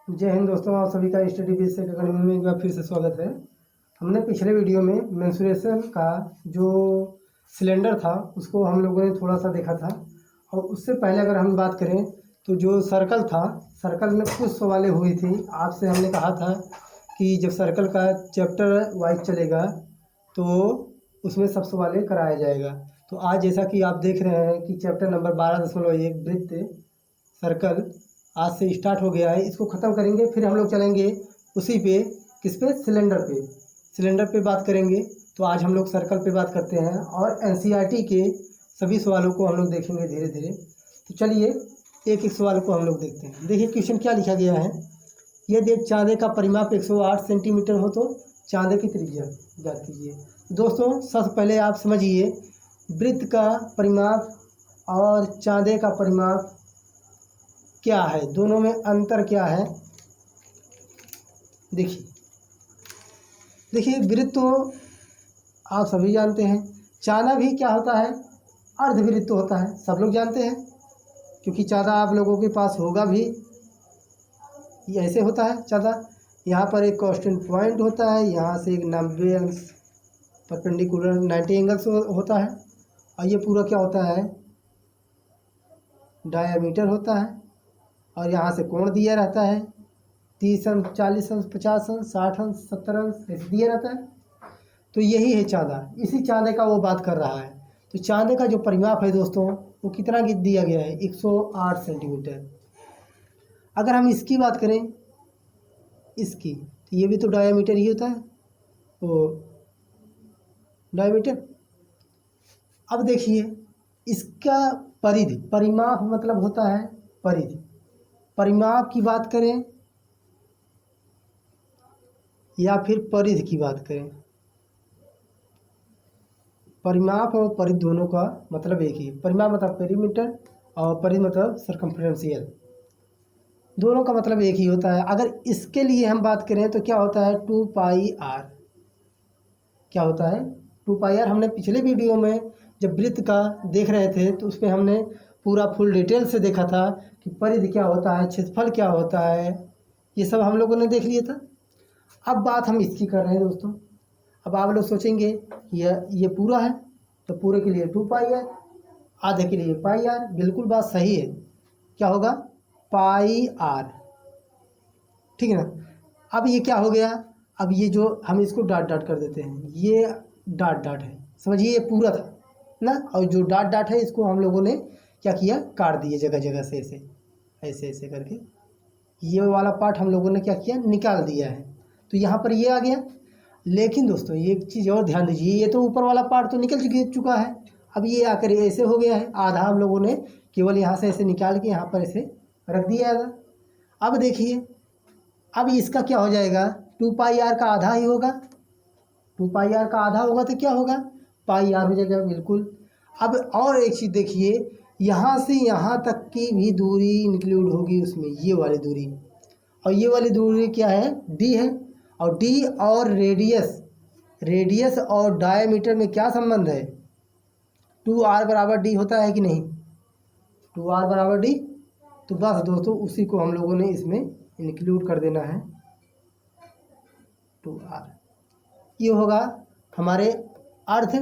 जय हिंद दोस्तों, आप सभी का स्टडी बेस अकेडमी में एक बार फिर से स्वागत है। हमने पिछले वीडियो में मेंस्ट्रुएशन का जो सिलेंडर था उसको हम लोगों ने थोड़ा सा देखा था। और उससे पहले अगर हम बात करें तो जो सर्कल था, सर्कल में कुछ सवालें हुई थी। आपसे हमने कहा था कि जब सर्कल का चैप्टर वाइज चलेगा तो उसमें सब सवालें कराया जाएगा। तो आज जैसा कि आप देख रहे हैं कि चैप्टर नंबर 12.1 वृत्त सर्कल आज से स्टार्ट हो गया है। इसको ख़त्म करेंगे, फिर हम लोग चलेंगे उसी पे, किस पे, सिलेंडर पे। सिलेंडर पे बात करेंगे। तो आज हम लोग सर्कल पे बात करते हैं और एनसीईआरटी के सभी सवालों को हम लोग देखेंगे धीरे धीरे। तो चलिए एक एक सवाल को हम लोग देखते हैं। देखिए क्वेश्चन क्या लिखा गया है। यदि एक चाँदे का परिमाप 108 सेंटीमीटर हो तो चाँदे की त्रिज्या ज्ञात कीजिए। दोस्तों सबसे पहले आप समझिए, वृत्त का परिमाप और चाँदे का परिमाप क्या है, दोनों में अंतर क्या है। देखिए देखिए वृत्त तो आप सभी जानते हैं। चाँदा भी क्या होता है, अर्धवृत्त होता है, सब लोग जानते हैं। क्योंकि चाँदा आप लोगों के पास होगा भी, ये ऐसे होता है चाँदा। यहाँ पर एक कांस्टेंट पॉइंट होता है, यहाँ से एक 90 अंश परपेंडिकुलर 90 एंगल्स होता है। और ये पूरा क्या होता है, डायामीटर होता है। और यहाँ से कोण दिया रहता है 30 अंश, 40 अंश, 50 अंश, 60 अंश, 70 अंश, ऐसे दिया रहता है। तो यही है चाँदा, इसी चाँदे का वो बात कर रहा है। तो चाँदे का जो परिमाप है दोस्तों वो कितना दिया गया है, 108 सेंटीमीटर। अगर हम इसकी बात करें, इसकी, तो ये भी तो डायामीटर ही होता है, वो डायामीटर। अब देखिए इसका परिधि, परिमाप मतलब होता है परिधि। परिमाप की बात करें या फिर परिधि की बात करें, परिमाप और परिधि दोनों का मतलब एक ही। परिमाप मतलब पेरीमीटर और परिधि मतलब सरकमफ्रेंशियल, दोनों का मतलब एक ही होता है। अगर इसके लिए हम बात करें तो क्या होता है, 2πr। क्या होता है, 2πr। हमने पिछले वीडियो में जब वृत्त का देख रहे थे तो उसमें हमने पूरा फुल डिटेल से देखा था कि परिधि क्या होता है, क्षेत्रफल क्या होता है, ये सब हम लोगों ने देख लिया था। अब बात हम इसकी कर रहे हैं दोस्तों। अब आप लोग सोचेंगे ये पूरा है तो पूरे के लिए 2πr, आधे के लिए πr। बिल्कुल बात सही है, क्या होगा, πr, ठीक है ना। अब ये क्या हो गया, अब ये जो हम इसको डॉट डॉट कर देते हैं, ये डॉट डॉट है, समझिए ये पूरा था ना। और जो डॉट डॉट है इसको हम लोगों ने क्या किया, काट दिए जगह जगह से, ऐसे ऐसे ऐसे करके ये वाला पार्ट हम लोगों ने क्या किया, निकाल दिया है। तो यहाँ पर ये आ गया। लेकिन दोस्तों ये एक चीज़ और ध्यान दीजिए, ये तो ऊपर वाला पार्ट तो निकल चुका है। अब ये आकर ऐसे हो गया है, आधा हम लोगों ने केवल यहाँ से ऐसे निकाल के यहाँ पर ऐसे रख दिया है। अब देखिए, अब इसका क्या हो जाएगा, 2πr का आधा ही होगा। 2πr का आधा होगा तो क्या होगा, πr हो जाएगा, बिल्कुल। अब और एक चीज़ देखिए, यहाँ से यहाँ तक की भी दूरी इंक्लूड होगी उसमें, ये वाली दूरी। और ये वाली दूरी क्या है, d है। और d और रेडियस, रेडियस और डायमीटर में क्या संबंध है, 2r बराबर d होता है कि नहीं, 2r बराबर d। तो बस दोस्तों उसी को हम लोगों ने इसमें इंक्लूड कर देना है, 2r। ये होगा हमारे अर्ध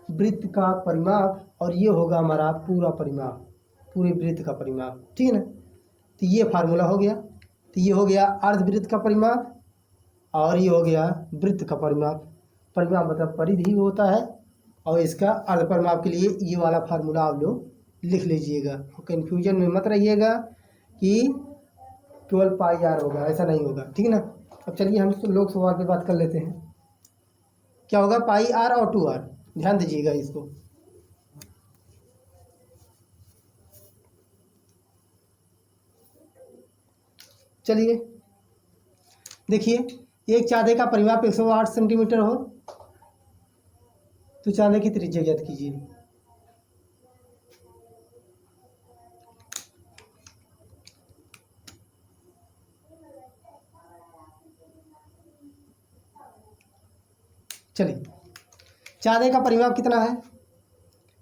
वृत्त का परिमाप और ये होगा हमारा पूरा परिमाप, पूरे वृत्त का परिमाप, ठीक है ना। तो ये फार्मूला हो गया। तो ये हो गया अर्धवृत्त का परिमाप और ये हो गया वृत्त का परिमाप। परिमाप मतलब परिधि होता है और इसका अर्ध परिमाप के लिए ये वाला फार्मूला आप लोग लिख लीजिएगा। और कन्फ्यूजन में मत रहिएगा कि केवल πr होगा, ऐसा नहीं होगा, ठीक है ना। अब चलिए हम लोग सवाल पे बात कर लेते हैं। क्या होगा, πr और 2r, ध्यान दीजिएगा इसको। चलिए देखिए, एक चाँदे का परिमाप 108 सेंटीमीटर हो तो चाँदे की त्रिज्या ज्ञात कीजिए। चलिए चाँदे का परिमाप कितना है,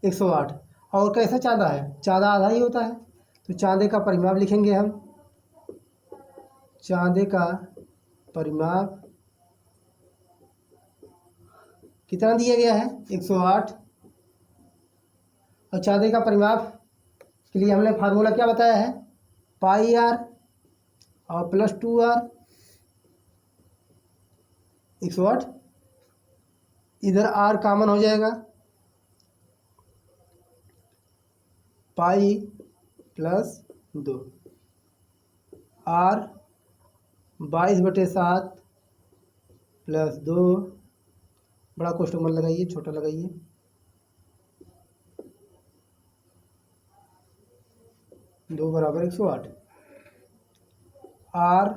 108। और कैसा चाँदा है, चाँदा आधा ही होता है। तो चाँदे का परिमाप लिखेंगे हम, चांदे का परिमाप कितना दिया गया है 108। और चांदे का परिमाप के लिए हमने फार्मूला क्या बताया है, पाई आर और प्लस 2r 108, इधर r कॉमन हो जाएगा, पाई प्लस 2 r 22/7 प्लस 2, बड़ा क्वेश्चन मत लगाइए, छोटा लगाइए, 2 बराबर 108। r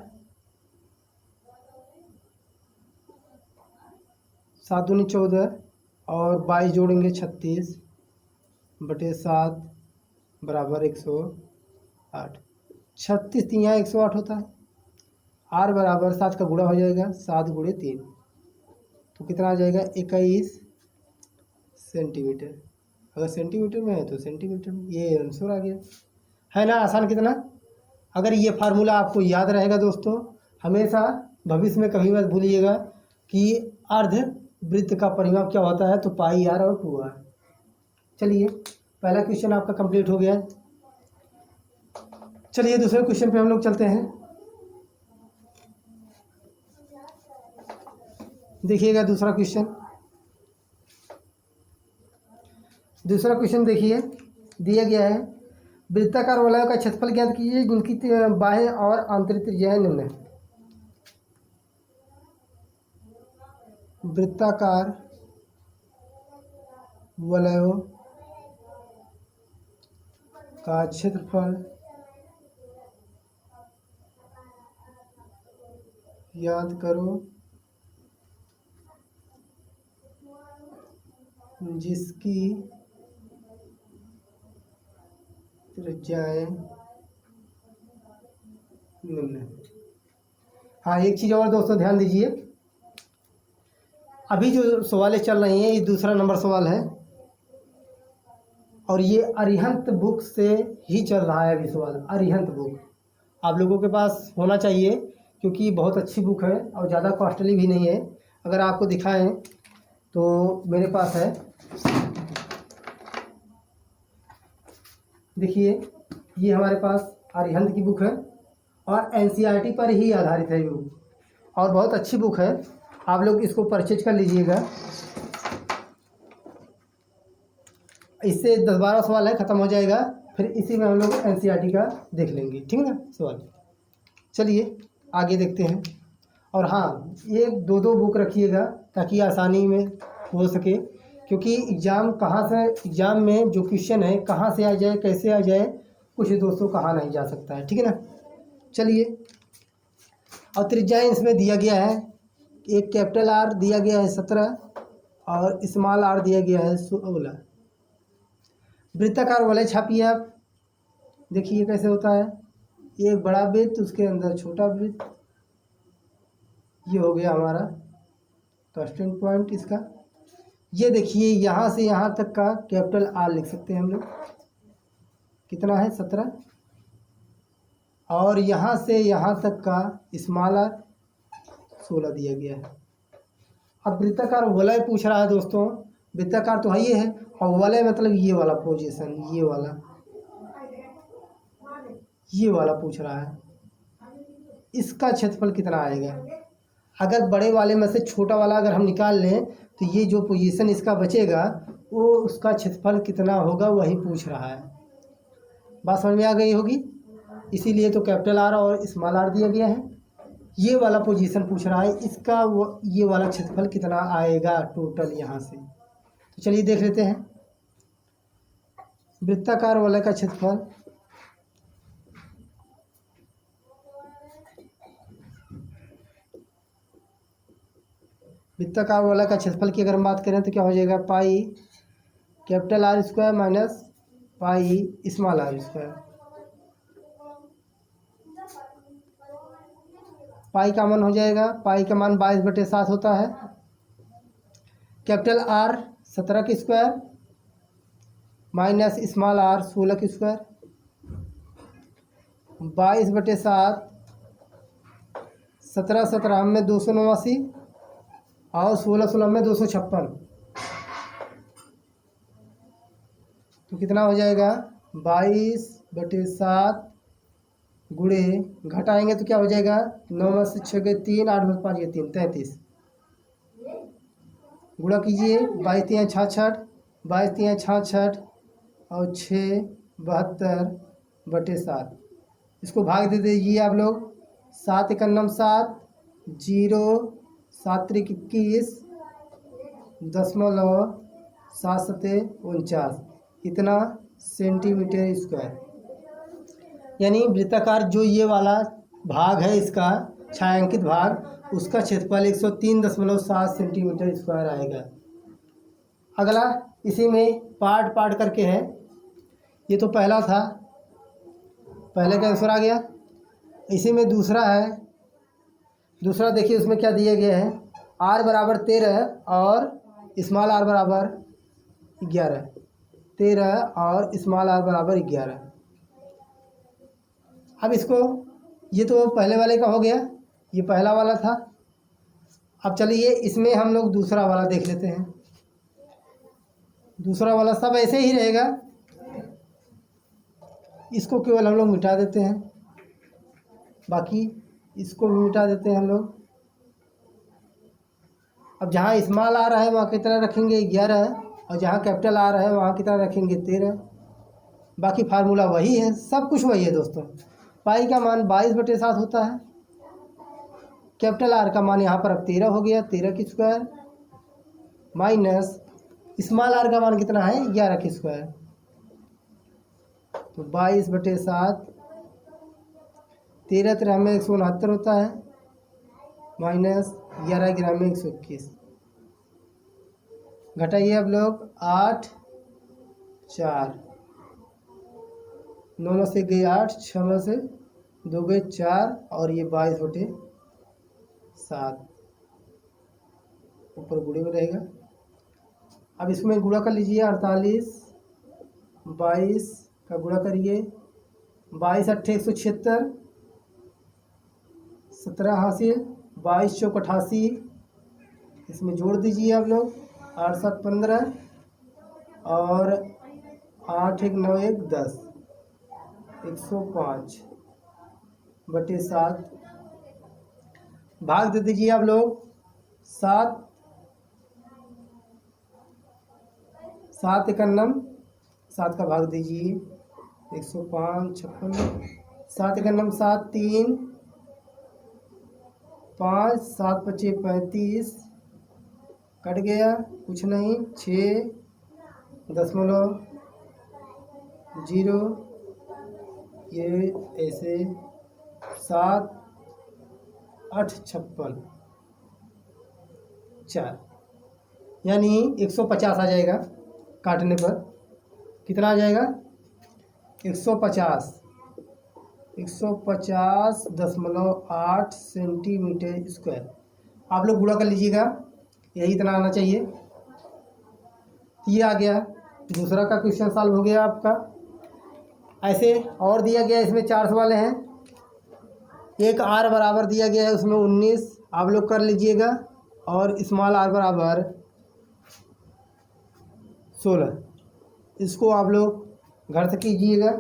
7 दूनी 14 और 22 जोड़ेंगे 36/7 बराबर 108। 36 3 यहाँ 108 होता है। r बराबर 7 का गुणा हो जाएगा, 7 गुणे 3 तो कितना आ जाएगा 21 सेंटीमीटर। अगर सेंटीमीटर में है तो सेंटीमीटर में, ये आंसर आ गया, है ना आसान कितना। अगर ये फार्मूला आपको याद रहेगा दोस्तों, हमेशा भविष्य में कभी मत भूलिएगा कि अर्ध वृत्त का परिमाप क्या होता है, तो पाई आर और 2r। चलिए पहला क्वेश्चन आपका कंप्लीट हो गया। चलिए दूसरे क्वेश्चन पे हम लोग चलते हैं। देखिएगा दूसरा क्वेश्चन देखिए, दिया गया है वृत्ताकार वलयों का क्षेत्रफल ज्ञात कीजिए जिनकी बाह्य और आंतरिक त्रिज्याएं निम्न है। वृत्ताकार वलयों का क्षेत्रफल याद करो जिसकी त्रिज्याएं निम्न है। हाँ एक चीज़ और दोस्तों ध्यान दीजिए, अभी जो सवालें चल रही हैं ये दूसरा नंबर सवाल है और ये अरिहंत बुक से ही चल रहा है अभी सवाल। अरिहंत बुक आप लोगों के पास होना चाहिए क्योंकि बहुत अच्छी बुक है और ज़्यादा कॉस्टली भी नहीं है। अगर आपको दिखाएं तो मेरे पास है, देखिए ये हमारे पास अरिहंत की बुक है और एनसीईआरटी पर ही आधारित है ये बुक और बहुत अच्छी बुक है। आप लोग इसको परचेज कर लीजिएगा, इससे 10-12 सवाल है, ख़त्म हो जाएगा, फिर इसी में हम लोग एनसीईआरटी का देख लेंगे, ठीक है ना सवाल। चलिए आगे देखते हैं। और हाँ ये 2-2 बुक रखिएगा ताकि आसानी में हो सके, क्योंकि एग्ज़ाम में जो क्वेश्चन है कहाँ से आ जाए कैसे आ जाए कुछ दोस्तों कहा नहीं जा सकता है, ठीक है ना। चलिए और त्रिज्याएं इसमें दिया गया है, एक कैपिटल आर दिया गया है 17 और स्मॉल आर दिया गया है 16। वृत्ताकार वलय छापिए आप, देखिए कैसे होता है, एक बड़ा वृत्त उसके अंदर छोटा वृत्त, ये हो गया हमारा कांस्टेंट पॉइंट इसका। ये देखिए यहाँ से यहाँ तक का कैपिटल आर लिख सकते हैं हम लोग, कितना है 17, और यहाँ से यहाँ तक का स्मॉल आर 16 दिया गया है। अब वृत्ताकार वलय पूछ रहा है दोस्तों, वृत्ताकार तो है ये है और वलय मतलब ये वाला पोजीशन, ये वाला पूछ रहा है, इसका क्षेत्रफल कितना आएगा। अगर बड़े वाले में से छोटा वाला अगर हम निकाल लें तो ये जो पोजीशन इसका बचेगा वो उसका क्षेत्रफल कितना होगा वही पूछ रहा है। बात समझ में आ गई होगी, इसीलिए तो कैपिटल आर और स्मॉल आर दिया गया है। ये वाला पोजीशन पूछ रहा है, इसका ये वाला क्षेत्रफल कितना आएगा टोटल यहाँ से। तो चलिए देख लेते हैं वृत्ताकार वलय का क्षेत्रफल। वृत्ताकार वलय का क्षेत्रफल की अगर हम बात करें तो क्या हो जाएगा, pi capital R square minus pi small are square. Pi का मान हो जाएगा, पाई का मान 22/7 होता है, कैपिटल आर 17 की स्क्वायर माइनस स्मॉल आर 16 की स्क्वायर, 22/7 17 17 में 289 और 16 16 में 256, तो कितना हो जाएगा 22/7 गुणे, घटाएंगे तो क्या हो जाएगा 9 में से 6 गए 3, 8 में से 5 गए 3, 33, गुणा कीजिए 22 3 66, 22 3 66 और 6 72/7, इसको भाग दे दीजिए आप लोग, 7 1 7, 0 7 3 21, 0.7 इतना सेंटीमीटर स्क्वायर। यानी वृत्ताकार जो ये वाला भाग है इसका छायांकित भाग, उसका क्षेत्रफल 103.7 सेंटीमीटर स्क्वायर आएगा। अगला इसी में पार्ट पार्ट करके है, ये तो पहला था, पहले का आंसर आ गया। इसी में दूसरा है, दूसरा देखिए उसमें क्या दिए गए हैं, r बराबर 13 और स्मॉल r बराबर 11, 13 और स्मॉल r बराबर 11। अब इसको, ये तो पहले वाले का हो गया, ये पहला वाला था। अब चलिए इसमें हम लोग दूसरा वाला देख लेते हैं। दूसरा वाला सब ऐसे ही रहेगा, इसको केवल हम लोग मिटा देते हैं, बाकी इसको भी मिटा देते हैं हम लोग। अब जहाँ स्मॉल आ रहा है वहाँ कितना रखेंगे 11, और जहाँ कैपिटल आ रहा है वहाँ कितना रखेंगे 13। बाकी फार्मूला वही है, सब कुछ वही है दोस्तों। पाई का मान 22/7 होता है, कैपिटल आर का मान यहाँ पर अब 13 हो गया, 13 की स्क्वायर, माइनस स्मॉल आर का मान कितना है 11 की स्क्वायर, तो 22/7, 13 13 में 169 होता है, माइनस 11 11 में 121, घटाइए अब लोग 8 4, 9 में से गए 8, 6 में से 2 गए 4, और ये 22/7 ऊपर गुणे में रहेगा। अब इसमें गुणा कर लीजिए, 48 22 का गुणा करिए, 22 8 176, 17 हासिल, 22 चौक 88, इसमें जोड़ दीजिए आप लोग, 8 7 15 और 8 1 9 1 10, 105/7, भाग दे दीजिए आप लोग 7 7 51, 7 का भाग दीजिए 105 56, 7 51 7 3 5, 7 5 35, कट गया कुछ नहीं, 6.0, ये ऐसे 7 8 56 4, यानी 150 आ जाएगा। काटने पर कितना आ जाएगा 150.8 सेंटीमीटर स्क्वायर। आप लोग गुणा कर लीजिएगा, यही इतना आना चाहिए। ये आ गया, दूसरा का क्वेश्चन सॉल्व हो गया आपका। ऐसे और दिया गया, इसमें 4 सवाल हैं। एक आर बराबर दिया गया है, उसमें 19 आप लोग कर लीजिएगा, और स्मॉल आर बराबर 16, इसको आप लोग घर से कीजिएगा।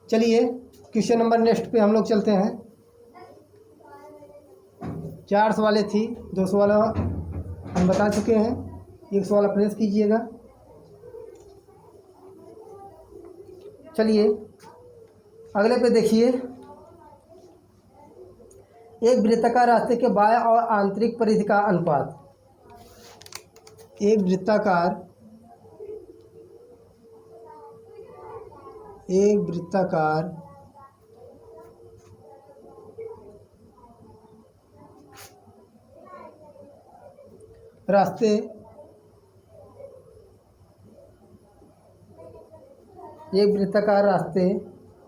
चलिए क्वेश्चन नंबर नेक्स्ट पे हम लोग चलते हैं। 4 सवालें थी, 2 सवाल हम बता चुके हैं, 1 सवाल अप्रेस कीजिएगा। चलिए अगले पे देखिए, एक वृत्ताकार रास्ते के बाह्य और आंतरिक परिधि का अनुपात। एक वृत्ताकार रास्ते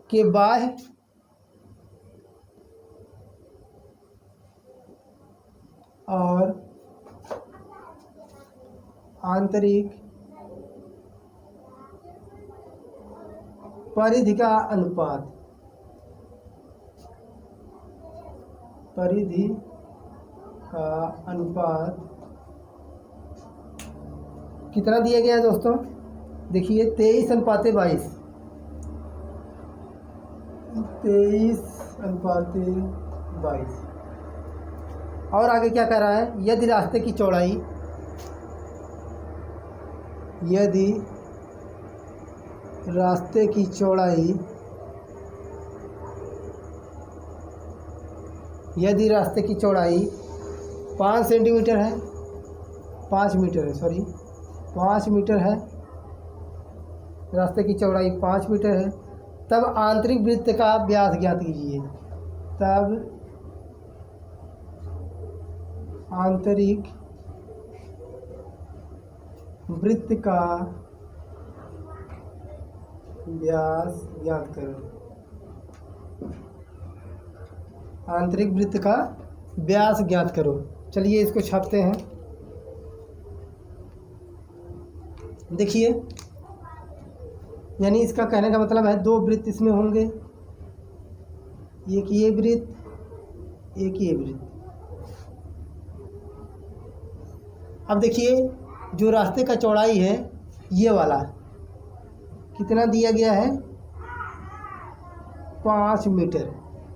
के बाह्य और आंतरिक परिधि का अनुपात परिधि का अनुपात कितना दिया गया है दोस्तों? देखिए 23:22, 23:22। और आगे क्या कह रहा है? यदि रास्ते की चौड़ाई, यदि रास्ते की चौड़ाई, यदि रास्ते की चौड़ाई 5 सेंटीमीटर है, 5 मीटर है, सॉरी 5 मीटर है, रास्ते की चौड़ाई 5 मीटर है, तब आंतरिक वृत्त का व्यास ज्ञात कीजिए। तब आंतरिक वृत्त का व्यास ज्ञात करो। आंतरिक वृत्त का व्यास ज्ञात करो। चलिए इसको छापते हैं। देखिए, यानी इसका कहने का मतलब है 2 वृत्त इसमें होंगे, एक ये वृत्त, एक ये वृत्त। अब देखिए जो रास्ते का चौड़ाई है ये वाला कितना दिया गया है? 5 मीटर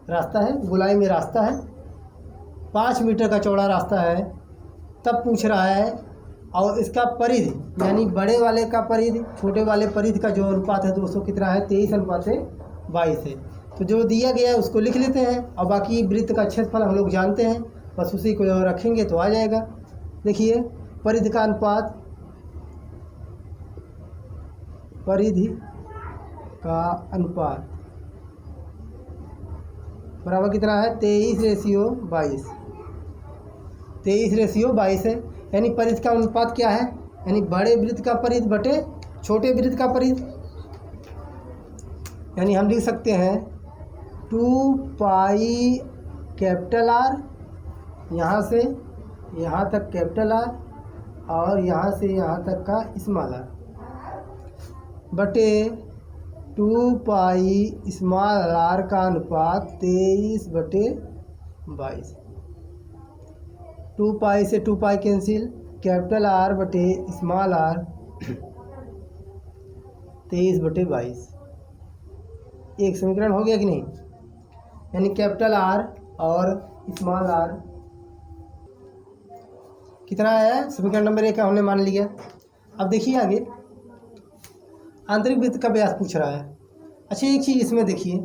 रास्ता है, गोलाई में रास्ता है, 5 मीटर का चौड़ा रास्ता है। तब पूछ रहा है और इसका परिधि, यानी बड़े वाले का परिधि छोटे वाले परिधि का जो अनुपात है दोस्तों कितना है? 23:22 है। तो जो दिया गया है उसको लिख लेते हैं और बाकी वृत्त का क्षेत्रफल हम लोग जानते हैं, बस उसी को रखेंगे तो आ जाएगा। देखिए परिधि का अनुपात, परिधि का अनुपात बराबर कितना है? 23:22। 23:22 है, यानी परिधि का अनुपात क्या है? यानी बड़े वृत्त का परिधि बटे छोटे वृत्त का परिधि। यानी हम लिख सकते हैं 2 कैपिटल R, यहाँ से यहाँ तक कैपिटल R और यहाँ से यहाँ तक का स्मॉल r, बटे 2 स्मॉल r का अनुपात 23/22। 2 से 2 कैंसिल, कैपिटल R बटे स्मॉल r 23/22। एक समीकरण हो गया कि नहीं? यानी कैपिटल R और स्मॉल r कितना है? समीकरण नंबर 1 का हमने मान लिया। अब देखिए आगे आंतरिक वृत्त का व्यास पूछ रहा है। अच्छा एक चीज़ इसमें देखिए,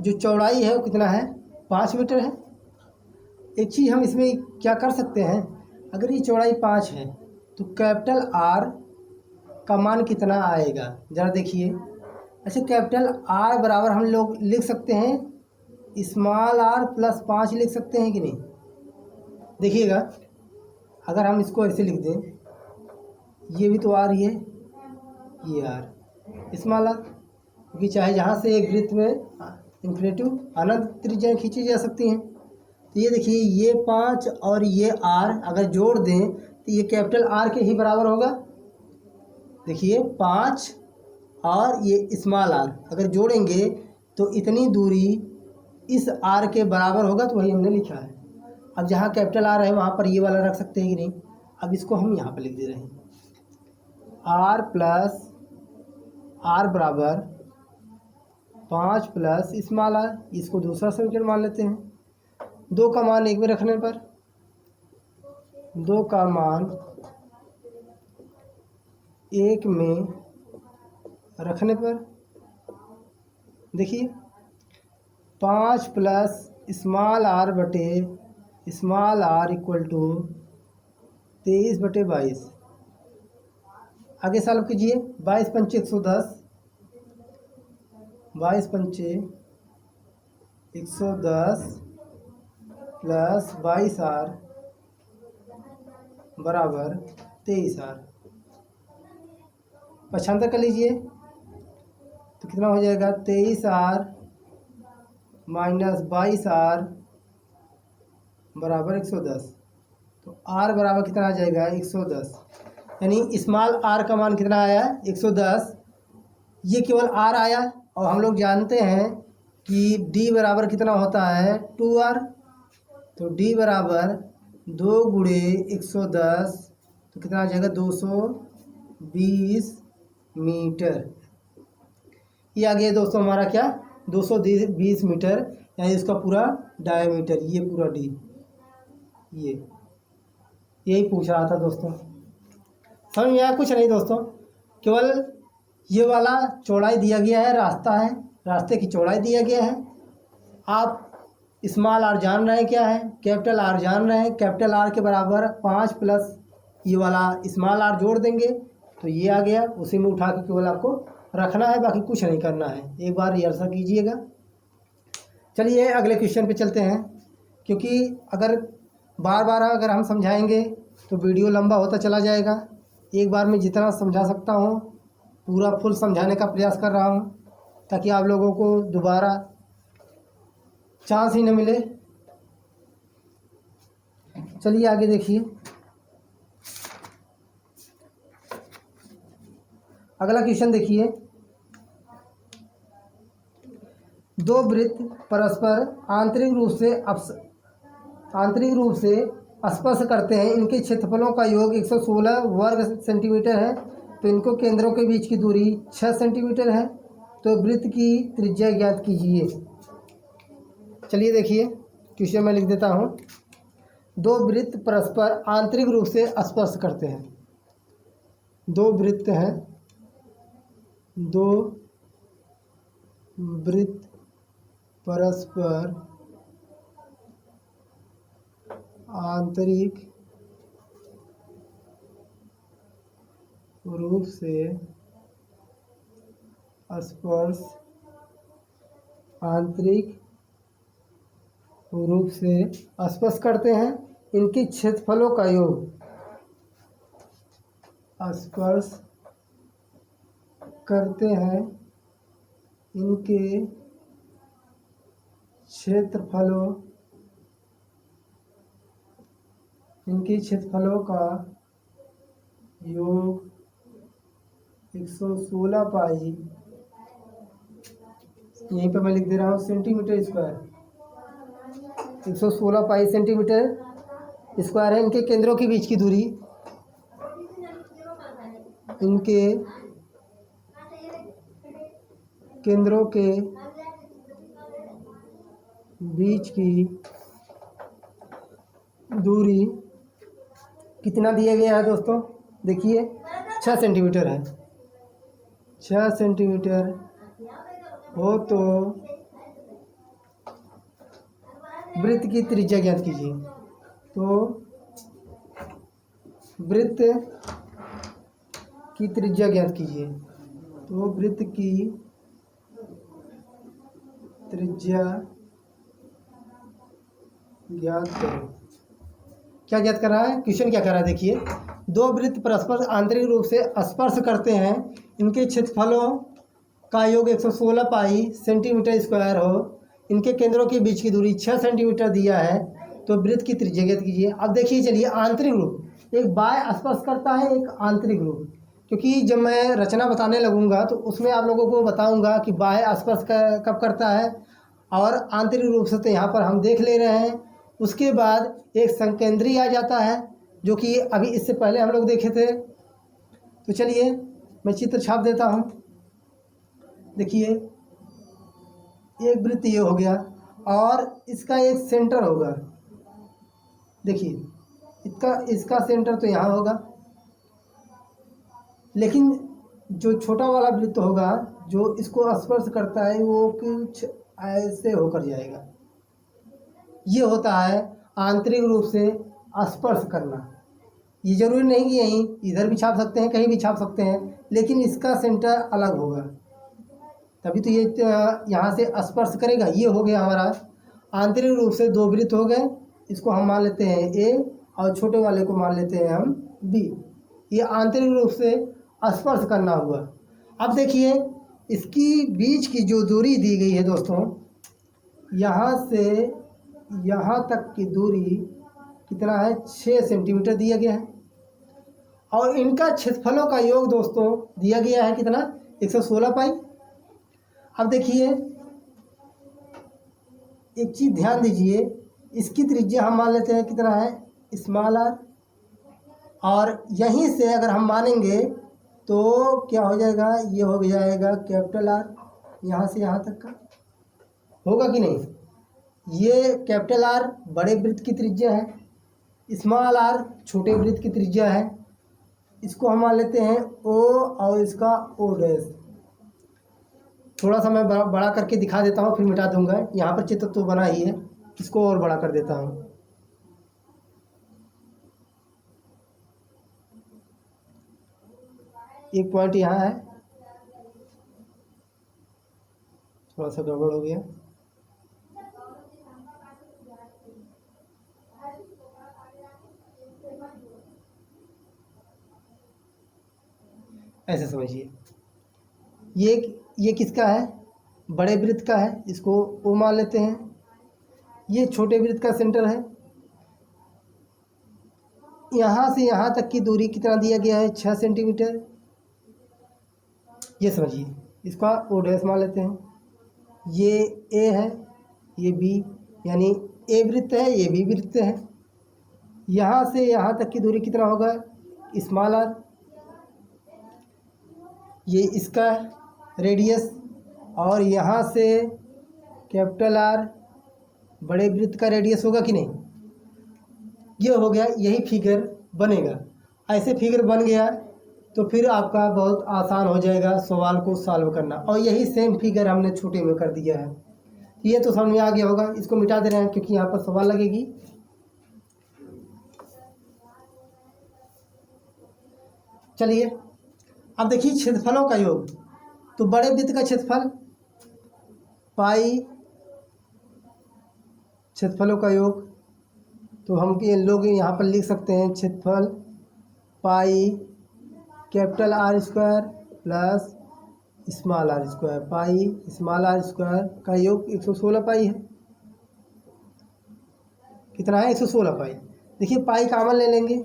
जो चौड़ाई है वो कितना है? 5 मीटर है। एक चीज़ हम इसमें क्या कर सकते हैं, अगर ये चौड़ाई 5 है तो कैपिटल R का मान कितना आएगा ज़रा देखिए। अच्छा कैपिटल R बराबर हम लोग लिख सकते हैं स्मॉल r + 5 लिख सकते हैं कि नहीं? देखिएगा अगर हम इसको ऐसे लिख दें, ये भी तो R ही है, ये R स्मॉल r, क्योंकि चाहे जहाँ से एक वृत्त में इन्फिनेटिव अनंत त्रिज्याएं खींची जा सकती हैं। तो ये देखिए ये 5 और ये R अगर जोड़ दें तो ये कैपिटल R के ही बराबर होगा। देखिए 5 और ये स्मॉल r अगर जोड़ेंगे तो इतनी दूरी इस R के बराबर होगा, तो वही हमने लिखा है। अब जहाँ कैपिटल R है वहाँ पर ये वाला रख सकते हैं कि नहीं? अब इसको हम यहाँ पर लिख दे रहे हैं R + R बराबर 5 + स्मॉल r। इसको दूसरा समीकरण मान लेते हैं। 2 का मान 1 में रखने पर, 2 का मान 1 में रखने पर देखिए 5 + स्मॉल r बटे स्मॉल r = 23/22। आगे सॉल्व कीजिए। 22 × 5 = 110, 22 × 5 = 110 + 22r बराबर 23r। पक्षांतर कर लीजिए तो कितना हो जाएगा? 23r - 22r बराबर 110। तो r बराबर कितना आ जाएगा? 110। यानी स्मॉल r का मान कितना आया? 110। ये केवल r आया और हम लोग जानते हैं कि d बराबर कितना होता है? 2r। तो D बराबर 2 गुणे 110 तो कितना आ जाएगा 220 मीटर। ये आ गया दोस्तों हमारा क्या 220 मीटर, यानी इसका पूरा डायमीटर, ये पूरा D, ये यही पूछ रहा था दोस्तों। समझ में आया? कुछ नहीं दोस्तों, केवल ये वाला चौड़ाई दिया गया है, रास्ता है, रास्ते की चौड़ाई दिया गया है। आप स्मॉल आर जान रहे हैं क्या है, कैपिटल आर जान रहे हैं, कैपिटल आर के बराबर 5 प्लस ये वाला स्मॉल आर जोड़ देंगे तो ये आ गया, उसी में उठा के केवल आपको रखना है, बाकी कुछ नहीं करना है। एक बार रिहर्सल कीजिएगा। चलिए अगले क्वेश्चन पे चलते हैं, क्योंकि अगर बार बार अगर हम समझाएंगे तो वीडियो लंबा होता चला जाएगा। एक बार मैं जितना समझा सकता हूँ पूरा फुल समझाने का प्रयास कर रहा हूँ, ताकि आप लोगों को दोबारा चांस ही न मिले। चलिए आगे देखिए, अगला क्वेश्चन देखिए। दो वृत्त परस्पर आंतरिक रूप से स्पर्श करते हैं, इनके क्षेत्रफलों का योग 116 वर्ग सेंटीमीटर है, तो इनको केंद्रों के बीच की दूरी 6 सेंटीमीटर है। तो वृत्त की त्रिज्या ज्ञात कीजिए। चलिए देखिए, क्वेश्चन में लिख देता हूँ। दो वृत्त परस्पर आंतरिक रूप से स्पर्श करते हैं। दो वृत्त हैं, दो वृत्त परस्पर आंतरिक रूप से स्पर्श करते हैं, इनके क्षेत्रफलों का योग स्पर्श करते हैं, इनके क्षेत्रफलों का योग 116 पाई, यहीं पर मैं लिख दे रहा हूँ सेंटीमीटर स्क्वायर, 116 पाई सेंटीमीटर स्क्वायर है। इनके केंद्रों के बीच की दूरी, इनके केंद्रों के बीच की दूरी कितना दिया गया है दोस्तों? देखिए 6 सेंटीमीटर है। 6 सेंटीमीटर हो तो वृत्त की त्रिज्या ज्ञात कीजिए। तो वृत्त की त्रिज्या ज्ञात कीजिए। तो वृत्त की त्रिज्या ज्ञात करो। क्या ज्ञात कर रहा है? क्वेश्चन क्या कर रहा है देखिए। दो वृत्त परस्पर आंतरिक रूप से स्पर्श करते हैं, इनके क्षेत्रफलों का योग 116 पाई सेंटीमीटर स्क्वायर हो, इनके केंद्रों के बीच की दूरी 6 सेंटीमीटर दिया है, तो वृत्त की त्रिज्या ज्ञात कीजिए। अब देखिए, चलिए आंतरिक रूप, एक बाह्य स्पर्श करता है, एक आंतरिक रूप, क्योंकि जब मैं रचना बताने लगूंगा तो उसमें आप लोगों को बताऊंगा कि बाह्य स्पर्श कब करता है और आंतरिक रूप से, तो यहाँ पर हम देख ले रहे हैं। उसके बाद एक संकेंद्री आ जाता है, जो कि अभी इससे पहले हम लोग देखे थे। तो चलिए मैं चित्र छाप देता हूँ। देखिए, एक वृत्त ये हो गया और इसका एक सेंटर होगा। देखिए इसका सेंटर तो यहाँ होगा, लेकिन जो छोटा वाला वृत्त होगा जो इसको स्पर्श करता है वो कुछ ऐसे होकर जाएगा। ये होता है आंतरिक रूप से स्पर्श करना। ये जरूरी नहीं कि यहीं इधर भी छाप सकते हैं, कहीं भी छाप सकते हैं, लेकिन इसका सेंटर अलग होगा, तभी तो ये यहाँ से स्पर्श करेगा। ये हो गया हमारा आंतरिक रूप से दो वृत्त हो गए। इसको हम मान लेते हैं ए और छोटे वाले को मान लेते हैं हम बी। ये आंतरिक रूप से स्पर्श करना हुआ। अब देखिए, इसकी बीच की जो दूरी दी गई है दोस्तों, यहाँ से यहाँ तक की दूरी कितना है? 6 सेंटीमीटर दिया गया है। और इनका क्षेत्रफलों का योग दोस्तों दिया गया है कितना? 116 पाई। अब देखिए, एक चीज़ ध्यान दीजिए, इसकी त्रिज्या हम मान लेते हैं कितना है, स्मॉल आर। और यहीं से अगर हम मानेंगे तो क्या हो जाएगा, ये हो जाएगा कैपिटल आर, यहाँ से यहाँ तक का होगा कि नहीं। ये कैपिटल आर बड़े वृत्त की त्रिज्या है, स्मॉल आर छोटे वृत्त की त्रिज्या है। इसको हम मान लेते हैं ओ और इसका ओ डैश। थोड़ा सा मैं बड़ा करके दिखा देता हूँ, फिर मिटा दूंगा। यहाँ पर चित्र तो बना ही है, इसको और बड़ा कर देता हूँ। एक पॉइंट यहाँ है, थोड़ा सा गड़बड़ हो गया। ऐसे समझिए, ये किसका है, बड़े वृत्त का है, इसको ओ मान लेते हैं। ये छोटे वृत्त का सेंटर है। यहाँ से यहाँ तक की दूरी कितना दिया गया है, 6 सेंटीमीटर। ये समझिए, इसका ओ डैश मान लेते हैं। ये ए है, ये बी, यानी ए वृत्त है, ये बी वृत्त है। यहाँ से यहाँ तक की दूरी कितना होगा, स्मॉल आर। ये इसका रेडियस, और यहाँ से कैपिटल आर बड़े वृत्त का रेडियस होगा कि नहीं। ये हो गया, यही फिगर बनेगा। ऐसे फिगर बन गया तो फिर आपका बहुत आसान हो जाएगा सवाल को सॉल्व करना। और यही सेम फिगर हमने छोटे में कर दिया है। ये तो समझ में आ गया होगा। इसको मिटा दे रहे हैं क्योंकि यहाँ पर सवाल लगेगी। चलिए अब देखिए क्षेत्रफलों का योग। तो बड़े वृत्त का क्षेत्रफल पाई, क्षेत्रफलों का योग। तो हम लोग यहाँ पर लिख सकते हैं क्षेत्रफल pi capital R square plus small are square. Pi small are square का योग 116 पाई है। कितना है, 116 पाई। देखिए पाई कामन ले लेंगे,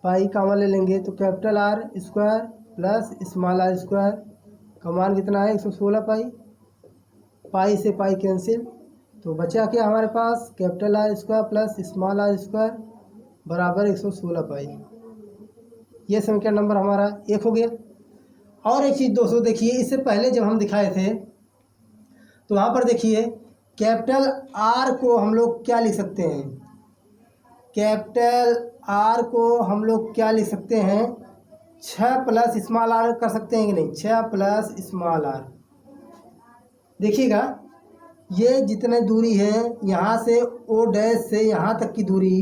पाई कामन ले लेंगे तो capital R square plus small are square का मान कितना है, 116 पाई। पाई से पाई कैंसिल, तो बचा क्या हमारे पास, capital R square plus small are square बराबर 116 पाई। ये समीकरण नंबर हमारा 1 हो गया। और एक चीज़ दोस्तों देखिए, इससे पहले जब हम दिखाए थे तो वहाँ पर देखिए कैपिटल आर को हम लोग क्या लिख सकते हैं, कैपिटल आर को हम लोग क्या लिख सकते हैं, 6 प्लस स्मॉल आर कर सकते हैं कि नहीं, 6 प्लस स्मॉल आर। देखिएगा ये जितने दूरी है यहाँ से ओ डैश से यहाँ तक की दूरी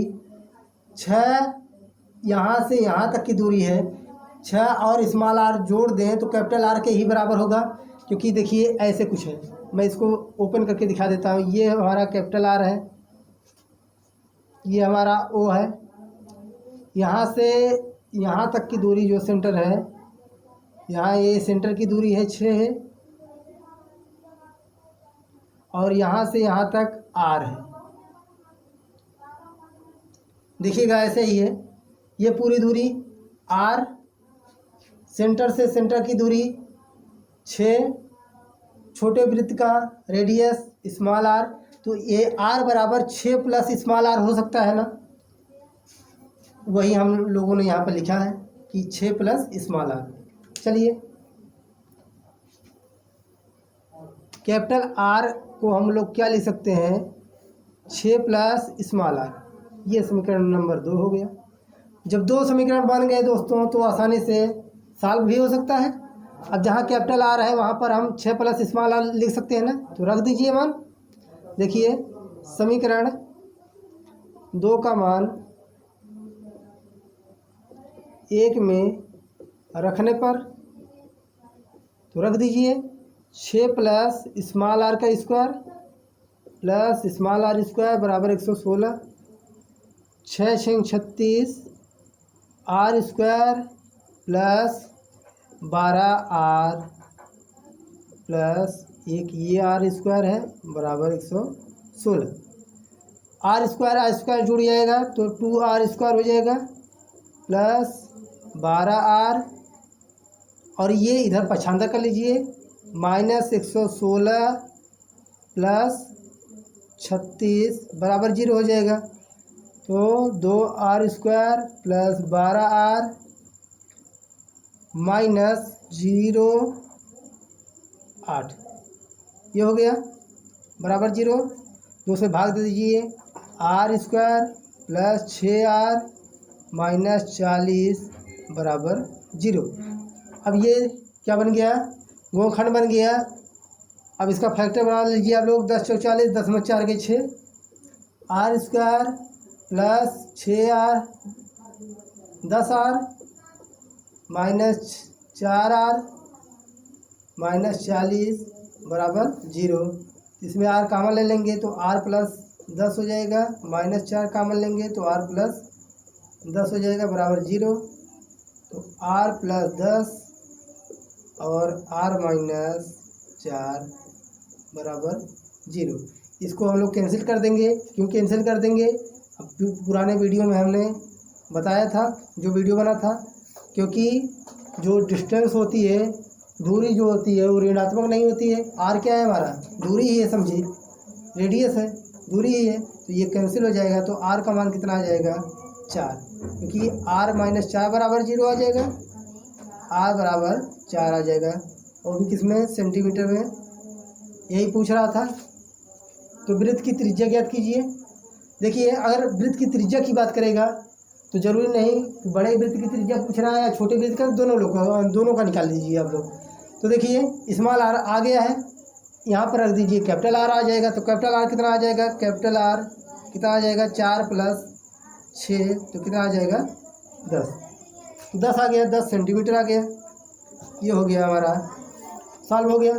6, यहाँ से यहाँ तक की दूरी है 6 और स्मॉल आर जोड़ दें तो कैपिटल आर के ही बराबर होगा। क्योंकि देखिए ऐसे कुछ है, मैं इसको ओपन करके दिखा देता हूँ। ये हमारा कैपिटल आर है, ये हमारा ओ है। यहाँ से यहाँ तक की दूरी जो सेंटर है, यहाँ ये सेंटर की दूरी है 6 है, और यहाँ से यहाँ तक आर है। देखिएगा ऐसे ही है, ये पूरी दूरी आर, सेंटर से सेंटर की दूरी 6, छोटे वृत्त का रेडियस स्मॉल आर। तो ये आर बराबर 6 प्लस स्मॉल आर हो सकता है ना, वही हम लोगों ने यहाँ पर लिखा है कि 6 प्लस स्मॉल आर। चलिए कैपिटल आर को हम लोग क्या लिख सकते हैं, 6 प्लस स्मॉल आर। ये समीकरण नंबर 2 हो गया। जब 2 समीकरण बन गए दोस्तों तो आसानी से सॉल्व भी हो सकता है। अब जहाँ कैपिटल आर है वहाँ पर हम 6 प्लस स्मॉल आर लिख सकते हैं ना, तो रख दीजिए मान। देखिए समीकरण 2 का मान 1 में रखने पर तो रख दीजिए 6 प्लस स्मॉल आर का square plus small are square बराबर 116। 6 6 36 r square plus 12 r plus 1 ये आर स्क्वायर है बराबर 116। आर स्क्वायर जुड़ जाएगा तो 2 आर स्क्वायर हो जाएगा प्लस 12 आर, और ये इधर पछांदा कर लीजिए, माइनस 116 प्लस 36 बराबर 0 हो जाएगा। तो 2r² प्लस 12r माइनस 0 8 ये हो गया बराबर 0। 2 से भाग दे दीजिए। r² प्लस 6r माइनस 40 बराबर 0। अब ये क्या बन गया, गुणनखंड बन गया। अब इसका फैक्टर बना लीजिए आप लोग। 10 चौक 40, 10 में 4 के 6, r² plus 6r 10r minus 4r minus 40 बराबर 0। इसमें r कॉमन ले लेंगे तो r प्लस 10 हो जाएगा, माइनस 4 कॉमन लेंगे तो r प्लस 10 हो जाएगा बराबर 0। तो r प्लस 10 और r माइनस 4 बराबर 0। इसको हम लोग कैंसिल कर देंगे। क्यों कैंसिल कर देंगे, अब पुराने वीडियो में हमने बताया था, जो वीडियो बना था, क्योंकि जो डिस्टेंस होती है, दूरी जो होती है वो ऋणात्मक नहीं होती है। r क्या है हमारा, दूरी ही है, समझिए रेडियस है, दूरी ही है। तो ये कैंसिल हो जाएगा। तो r का मान कितना आ जाएगा 4, क्योंकि r माइनस 4 बराबर 0 आ जाएगा, r बराबर 4 आ जाएगा। और भी किसमें, सेंटीमीटर में, यही पूछ रहा था। तो वृत्त की त्रिज्या ज्ञात कीजिए। देखिए अगर वृत्त की त्रिज्या की बात करेगा तो जरूरी नहीं कि बड़े वृत्त की त्रिज्या पूछ रहा है या छोटे वृत्त का, दोनों का निकाल लीजिए आप लोग। तो देखिए स्मॉल r आ गया है, यहाँ पर रख दीजिए, कैपिटल R आ जाएगा। तो कैपिटल R कितना आ जाएगा, कैपिटल R कितना आ जाएगा 4 प्लस 6 तो कितना आ जाएगा 10 आ गया, 10 सेंटीमीटर आ गया। ये हो गया हमारा, सॉल्व हो गया।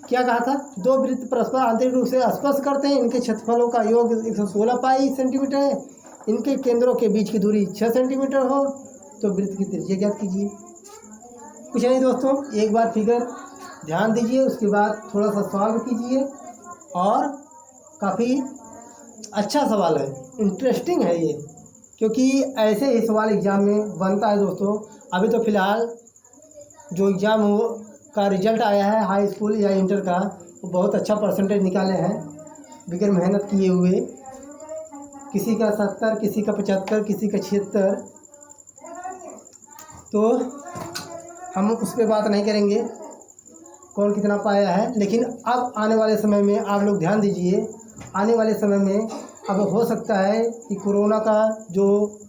क्या कहा था, दो वृत्त परस्पर आंतरिक रूप से स्पर्श करते हैं, इनके क्षेत्रफलों का योग 116 पाई सेंटीमीटर है, इनके केंद्रों के बीच की दूरी 6 सेंटीमीटर हो तो वृत्त की त्रिज्या ज्ञात कीजिए। कुछ नहीं दोस्तों, एक बार फिगर ध्यान दीजिए, उसके बाद थोड़ा सा सॉल्व कीजिए। और काफ़ी अच्छा सवाल है, इंटरेस्टिंग है ये, क्योंकि ऐसे ही सवाल एग्ज़ाम में बनता है दोस्तों। अभी तो फ़िलहाल जो एग्ज़ाम हो का रिजल्ट आया है हाई स्कूल या इंटर का, वो बहुत अच्छा परसेंटेज निकाले हैं बगैर मेहनत किए हुए। किसी का 70, किसी का 75, किसी का 76। तो हम उस पर बात नहीं करेंगे कौन कितना पाया है, लेकिन अब आने वाले समय में आप लोग ध्यान दीजिए। आने वाले समय में अब हो सकता है कि कोरोना का जो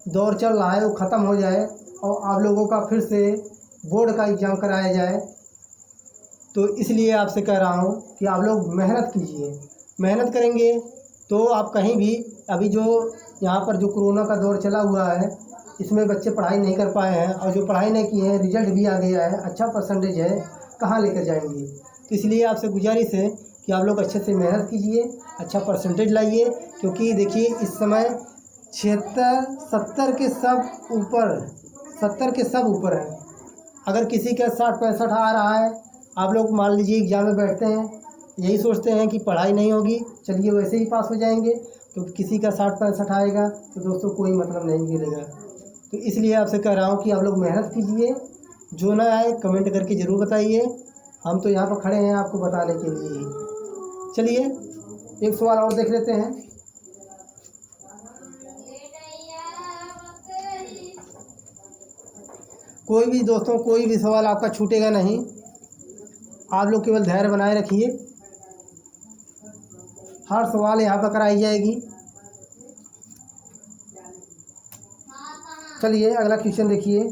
दौर चल रहा है वो ख़त्म हो जाए और आप लोगों का फिर से बोर्ड का एग्ज़ाम कराया जाए। तो इसलिए आपसे कह रहा हूँ कि आप लोग मेहनत कीजिए। मेहनत करेंगे तो आप कहीं भी, अभी जो यहाँ पर जो कोरोना का दौर चला हुआ है, इसमें बच्चे पढ़ाई नहीं कर पाए हैं और जो पढ़ाई नहीं किए हैं, रिजल्ट भी आ गया है, अच्छा परसेंटेज है, कहाँ लेकर जाएंगे। तो इसलिए आपसे गुजारिश है कि आप लोग अच्छे से मेहनत कीजिए, अच्छा परसेंटेज लाइए। क्योंकि देखिए इस समय 76, 70 के सब ऊपर, 70 के सब ऊपर है। अगर किसी का 60, 65 आ रहा है, आप लोग मान लीजिए एग्ज़ाम में बैठते हैं, यही सोचते हैं कि पढ़ाई नहीं होगी, चलिए वैसे ही पास हो जाएंगे। तो किसी का 60, 65 आएगा तो दोस्तों कोई मतलब नहीं मिलेगा। तो इसलिए आपसे कह रहा हूँ कि आप लोग मेहनत कीजिए। जो ना आए कमेंट करके ज़रूर बताइए, हम तो यहाँ पर खड़े हैं आपको बताने के लिए ही। चलिए एक सवाल और देख लेते हैं। कोई भी दोस्तों, कोई भी सवाल आपका छूटेगा नहीं, आप लोग केवल धैर्य बनाए रखिए, हर सवाल यहाँ पर कराई जाएगी। चलिए अगला क्वेश्चन देखिए।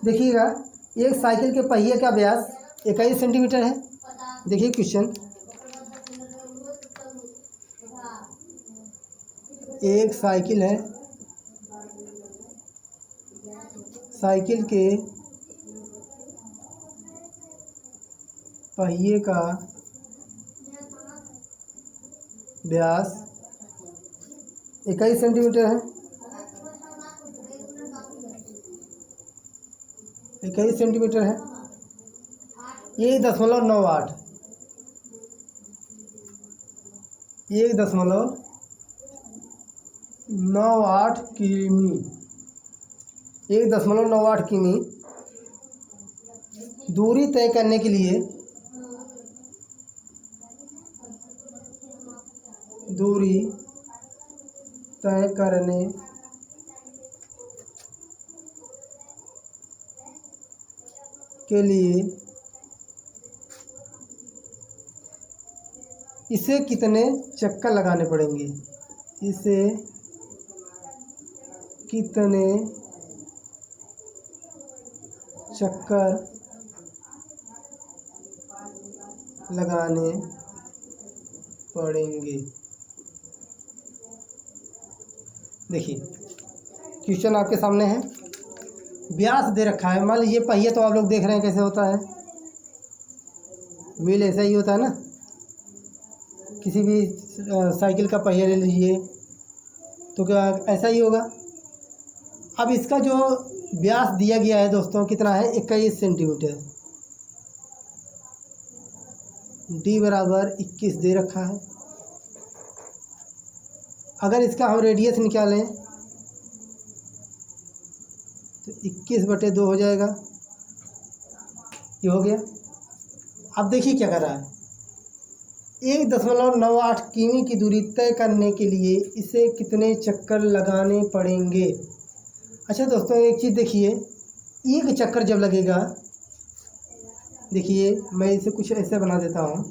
देखिएगा, एक साइकिल के पहिए का व्यास 21 सेंटीमीटर है। देखिए क्वेश्चन, एक साइकिल है, साइकिल के पहिए का व्यास 21 सेंटीमीटर है। 21 सेंटीमीटर है। 1.98, 1.98 किमी, 1.98 किमी दूरी तय करने के लिए दूरी तय करने के लिए इसे कितने चक्कर लगाने पड़ेंगे, इसे कितने चक्कर लगाने पड़ेंगे। देखिए क्वेश्चन आपके सामने है, व्यास दे रखा है। मान लीजिए पहिया तो आप लोग देख रहे हैं कैसे होता है, व्हील ऐसा ही होता है ना, किसी भी साइकिल का पहिया ले लीजिए तो क्या ऐसा ही होगा। अब इसका जो व्यास दिया गया है दोस्तों कितना है, 21 सेंटीमीटर, डी बराबर 21 दे रखा है। अगर इसका हम रेडियस निकालें तो 21/2 हो जाएगा, ये हो गया। अब देखिए क्या कर रहा है, 1.98 किमी की दूरी तय करने के लिए इसे कितने चक्कर लगाने पड़ेंगे। अच्छा दोस्तों एक चीज़ देखिए, एक चक्कर जब लगेगा, देखिए मैं इसे कुछ ऐसे बना देता हूँ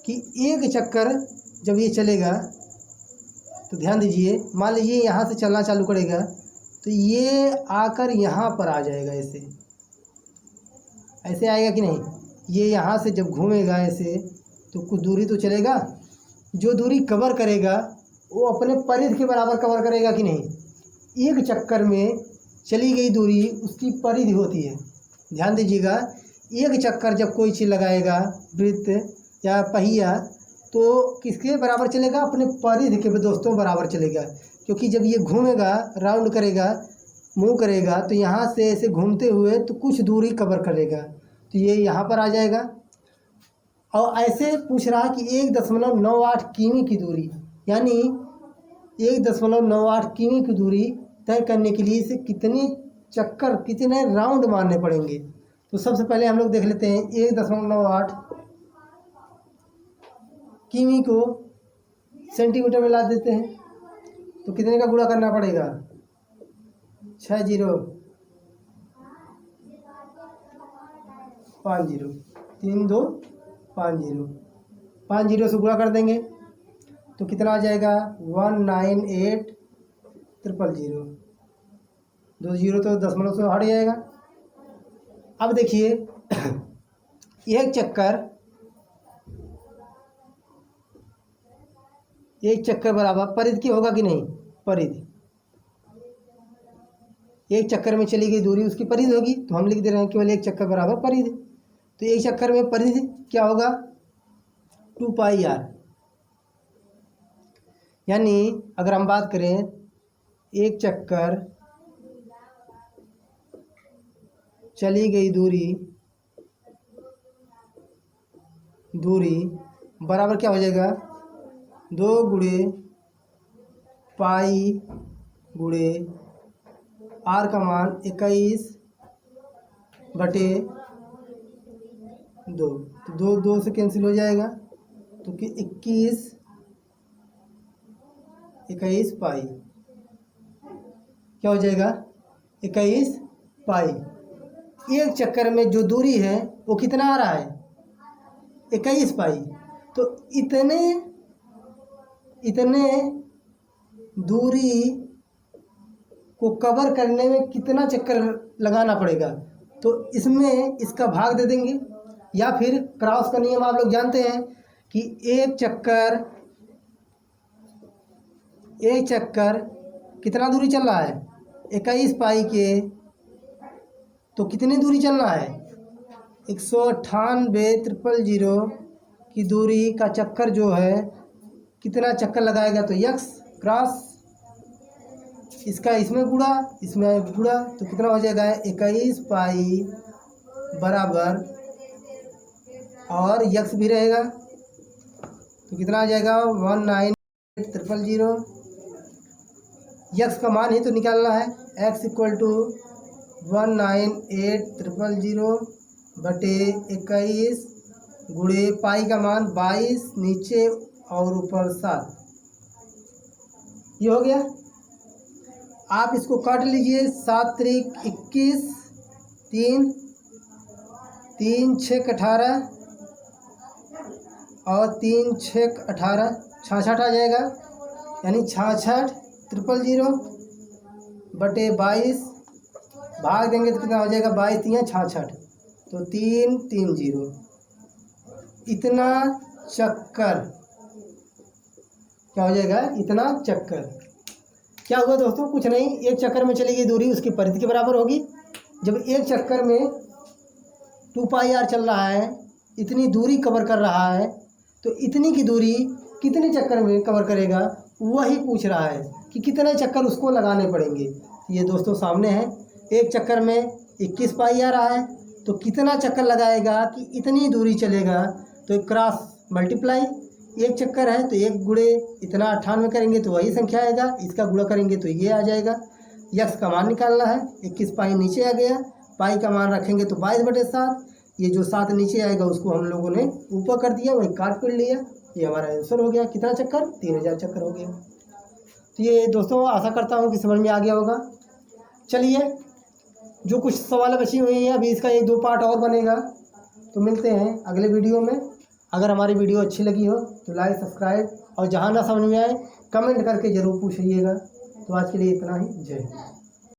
कि एक चक्कर जब ये चलेगा तो ध्यान दीजिए, मान लीजिए यहाँ से चलना चालू करेगा तो ये आकर यहाँ पर आ जाएगा, ऐसे आएगा कि नहीं। ये यहाँ से जब घूमेगा ऐसे तो कुछ दूरी तो चलेगा, जो दूरी कवर करेगा वो अपने परिधि के बराबर कवर करेगा कि नहीं। एक चक्कर में चली गई दूरी उसकी परिधि होती है। ध्यान दीजिएगा, एक चक्कर जब कोई चीज़ लगाएगा, वृत्त या पहिया, तो किसके बराबर चलेगा, अपने परिधि के दोस्तों बराबर चलेगा। क्योंकि जब ये घूमेगा, राउंड करेगा, मूव करेगा, तो यहाँ से ऐसे घूमते हुए तो कुछ दूरी कवर करेगा, तो ये यहाँ पर आ जाएगा। और ऐसे पूछ रहा है कि 1.98 किमी की दूरी, यानी 1.98 किमी की दूरी तय करने के लिए इसे कितने चक्कर, कितने राउंड मारने पड़ेंगे। तो सबसे पहले हम लोग देख लेते हैं 1.98 किमी को सेंटीमीटर में ला देते हैं, तो कितने का गुणा करना पड़ेगा, 60 50 3250, 50 से गुणा कर देंगे तो कितना आ जाएगा 198000, 2 जीरो तो दशमलव से हट जाएगा। अब देखिए एक चक्कर बराबर परिधि की होगा कि नहीं, परिधि, एक चक्कर में चली गई दूरी उसकी परिधि होगी, तो हम लिख दे रहे हैं केवल एक चक्कर बराबर परिधि। तो एक चक्कर में परिधि क्या होगा, 2πr। यानी अगर हम बात करें एक चक्कर चली गई दूरी बराबर क्या हो जाएगा, 2 गुणे पाई गुणे आर का मान 21/2, तो 2 से कैंसिल हो जाएगा, तो कि 21 पाई क्या हो जाएगा, 21 पाई। एक चक्कर में जो दूरी है वो कितना आ रहा है, 21 पाई। तो इतने दूरी को कवर करने में कितना चक्कर लगाना पड़ेगा, तो इसमें इसका भाग दे देंगे, या फिर क्रॉस का नियम आप लोग जानते हैं कि एक चक्कर कितना दूरी चल रहा है, 21 पाई के, तो कितनी दूरी चलना है, 198,000 की दूरी का चक्कर जो है कितना चक्कर लगाएगा, तो यक्स क्रॉस इसका इसमें गुणा, तो कितना हो जाएगा 21 पाई बराबर, और यक्स भी रहेगा तो कितना आ जाएगा 198000। यक्स का मान ही तो निकालना है, x इक्वल टू 198000/21 गुणे पाई का मान 22, नीचे और ऊपर 7, ये हो गया। आप इसको काट लीजिए, 7 त्रिक 21, 3 3 6 18 और 3 6 18, 66 आ जाएगा। यानी 66 000 बटे 22, भाग देंगे तो कितना हो जाएगा, 22 3 66, तो 330। इतना चक्कर क्या हो जाएगा, इतना चक्कर। क्या हुआ दोस्तों, कुछ नहीं, एक चक्कर में चली गई दूरी उसकी परिधि के बराबर होगी। जब एक चक्कर में 2πr चल रहा है, इतनी दूरी कवर कर रहा है, तो इतनी की दूरी कितने चक्कर में कवर करेगा, वही पूछ रहा है कि कितने चक्कर उसको लगाने पड़ेंगे। ये दोस्तों सामने है, एक चक्कर में 21π आ रहा है, तो कितना चक्कर लगाएगा कि इतनी दूरी चलेगा। तो क्रॉस मल्टीप्लाई, एक चक्कर है तो एक गुणे इतना 98 करेंगे तो वही संख्या आएगा, इसका गुणा करेंगे तो ये आ जाएगा। यक्स का मान निकालना है, 21π नीचे आ गया, पाई का मान रखेंगे तो 22/7, ये जो 7 नीचे आएगा उसको हम लोगों ने ऊपर कर दिया, वही काट कर लिया, ये हमारा आंसर हो गया। कितना चक्कर, 3000 चक्कर हो गया। तो ये दोस्तों आशा करता हूँ कि समझ में आ गया होगा। चलिए, जो कुछ सवाल बची हुई हैं अभी इसका 1-2 पार्ट और बनेगा, तो मिलते हैं अगले वीडियो में। अगर हमारी वीडियो अच्छी लगी हो तो लाइक सब्सक्राइब, और जहाँ ना समझ में आए कमेंट करके ज़रूर पूछिएगा। तो आज के लिए इतना ही, जय हिंद।